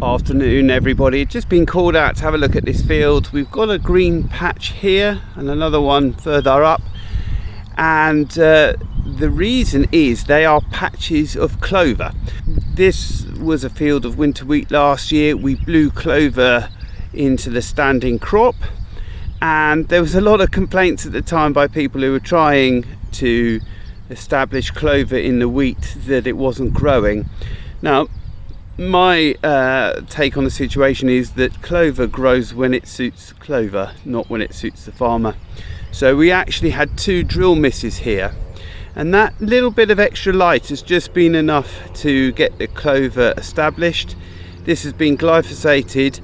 Afternoon everybody, just been called out to have a look at this field. We've got a green patch here and another one further up, and the reason is they are patches of clover. This was a field of winter wheat last year. We blew clover into the standing crop, and there was a lot of complaints at the time by people who were trying to establish clover in the wheat that it wasn't growing. Now my take on the situation is that clover grows when it suits clover, not when it suits the farmer. So we actually had 2 drill misses here, and that little bit of extra light has just been enough to get the clover established. This has been glyphosated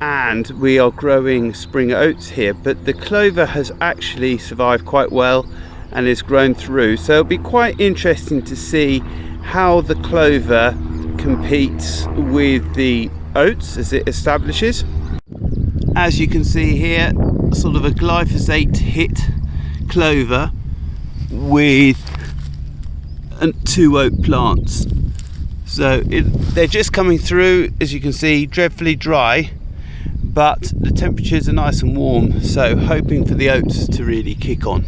and we are growing spring oats here, but the clover has actually survived quite well and is grown through. So it'll be quite interesting to see how the clover competes with the oats as it establishes. As you can see here, sort of a glyphosate hit clover with 2 oat plants. So they're just coming through, as you can see, dreadfully dry, but the temperatures are nice and warm, so hoping for the oats to really kick on.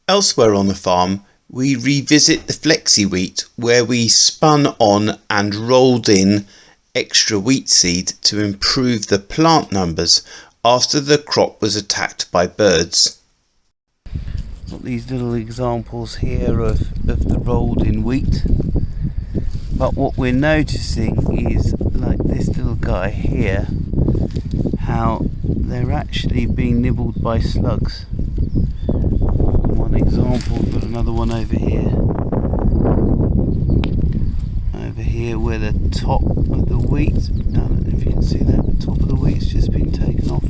Elsewhere on the farm, we revisit the flexi wheat, where we spun on and rolled in extra wheat seed to improve the plant numbers after the crop was attacked by birds. Got these little examples here of the rolled in wheat, but what we're noticing is, like this little guy here, how they're actually being nibbled by slugs. One example, but another one over here. Over here where the top of the wheat, I don't know if you can see that, the top of the wheat's just been taken off.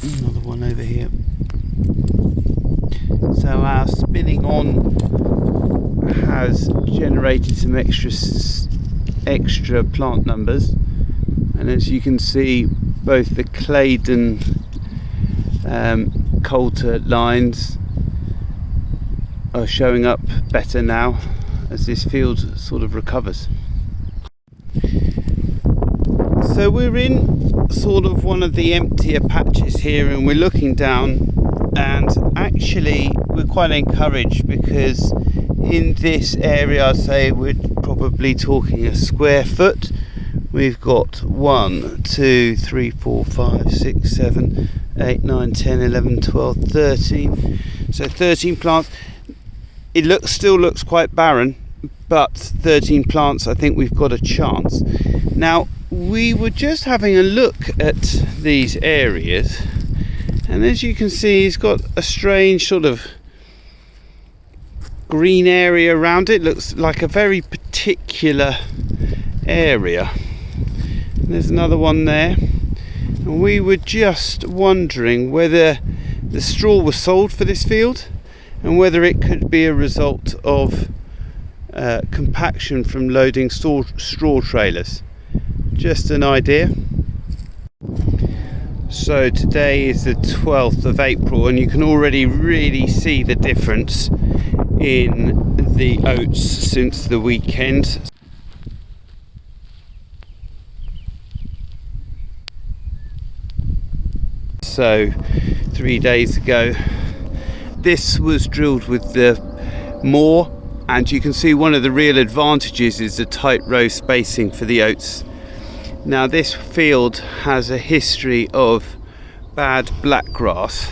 Another one over here. So our spinning on has generated some extra plant numbers, and as you can see, both the Claydon coulter lines are showing up better now as this field sort of recovers. So we're in sort of one of the emptier patches here, and we're looking down, and actually we're quite encouraged because in this area, I'd say we're probably talking a square foot. We've got 1, 2, 3, 4, 5, 6, 7, 8, 9, 10, 11, 12, 13. So 13 plants. It still looks quite barren, but 13 plants, I think we've got a chance. Now, we were just having a look at these areas, and as you can see, it's got a strange sort of green area around it. Looks like a very particular area. There's another one there, and we were just wondering whether the straw was sold for this field and whether it could be a result of compaction from loading straw trailers. Just an idea. So today is the 12th of April, and you can already really see the difference in the oats since the weekend. So 3 days ago, this was drilled with the moor, and you can see one of the real advantages is the tight row spacing for the oats. Now this field has a history of bad black grass,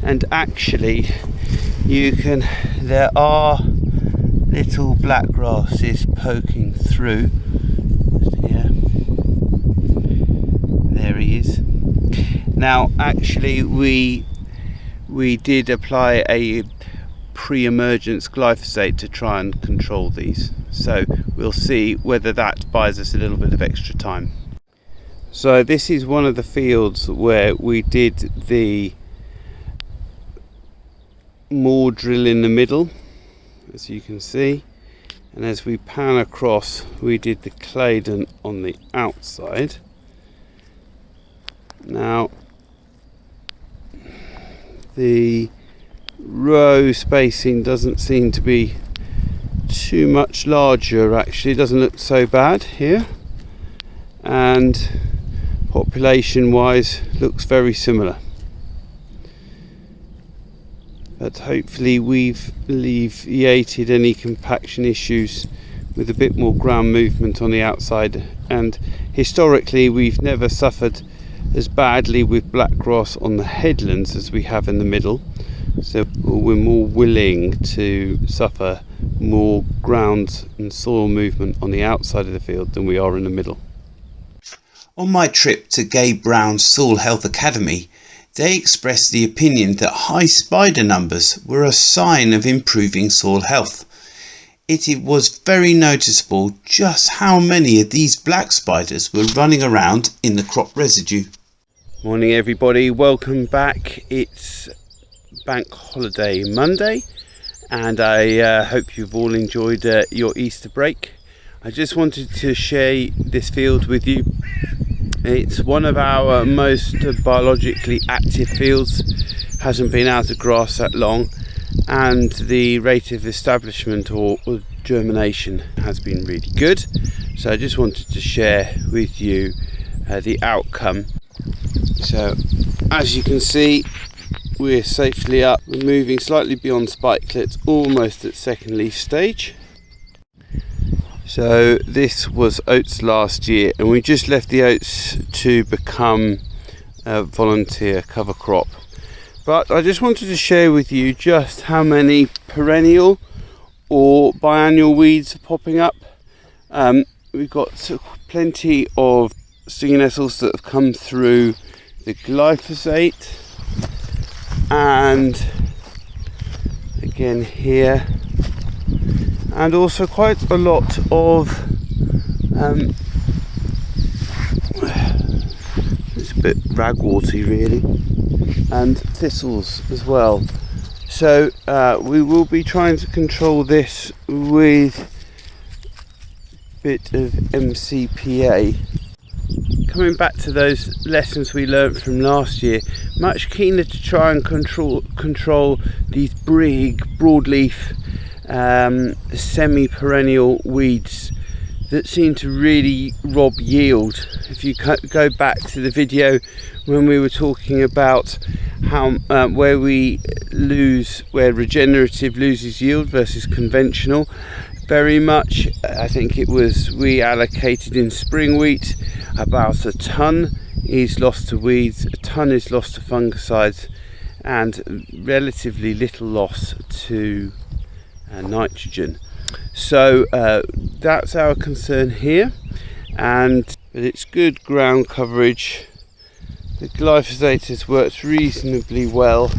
and actually there are little black grasses poking through. Yeah, there he is. Now actually we did apply a pre-emergence glyphosate to try and control these, so we'll see whether that buys us a little bit of extra time. So this is one of the fields where we did the moor drill in the middle, as you can see, and as we pan across we did the Claydon on the outside. Now the row spacing doesn't seem to be too much larger actually. It doesn't look so bad here, and population wise looks very similar, but hopefully we've alleviated any compaction issues with a bit more ground movement on the outside. And historically we've never suffered as badly with black grass on the headlands as we have in the middle, so we're more willing to suffer more ground and soil movement on the outside of the field than we are in the middle. On my trip to Gabe Brown's Soil Health Academy, they expressed the opinion that high spider numbers were a sign of improving soil health. It was very noticeable just how many of these black spiders were running around in the crop residue. Morning everybody, welcome back. It's Bank Holiday Monday, and I hope you've all enjoyed your Easter break. I just wanted to share this field with you. It's one of our most biologically active fields, hasn't been out of grass that long, and the rate of establishment or germination has been really good. So I just wanted to share with you the outcome. So as you can see, we're safely up. We're moving slightly beyond spikelet, almost at second leaf stage. So this was oats last year, and we just left the oats to become a volunteer cover crop. But I just wanted to share with you just how many perennial or biannual weeds are popping up. We've got plenty of stinging nettles that have come through the glyphosate, and again here, and also quite a lot of it's a bit ragworty really, and thistles as well. So we will be trying to control this with a bit of MCPA. Coming back to those lessons we learnt from last year, much keener to try and control these big broadleaf semi-perennial weeds that seem to really rob yield. If you go back to the video when we were talking about how where regenerative loses yield versus conventional, very much I think it was we allocated in spring wheat about a ton is lost to weeds, a ton is lost to fungicides, and relatively little loss to nitrogen. So that's our concern here, but it's good ground coverage. The glyphosate has worked reasonably well,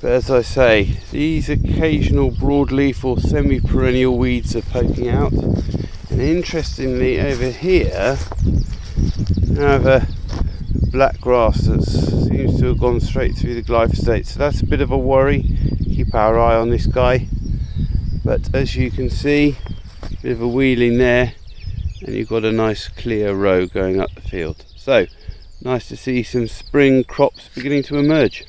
but as I say, these occasional broadleaf or semi-perennial weeds are poking out. And interestingly, over here I have a black grass that seems to have gone straight through the glyphosate, so that's a bit of a worry. Keep our eye on this guy. But as you can see, a bit of a wheeling there, and you've got a nice clear row going up the field. So nice to see some spring crops beginning to emerge.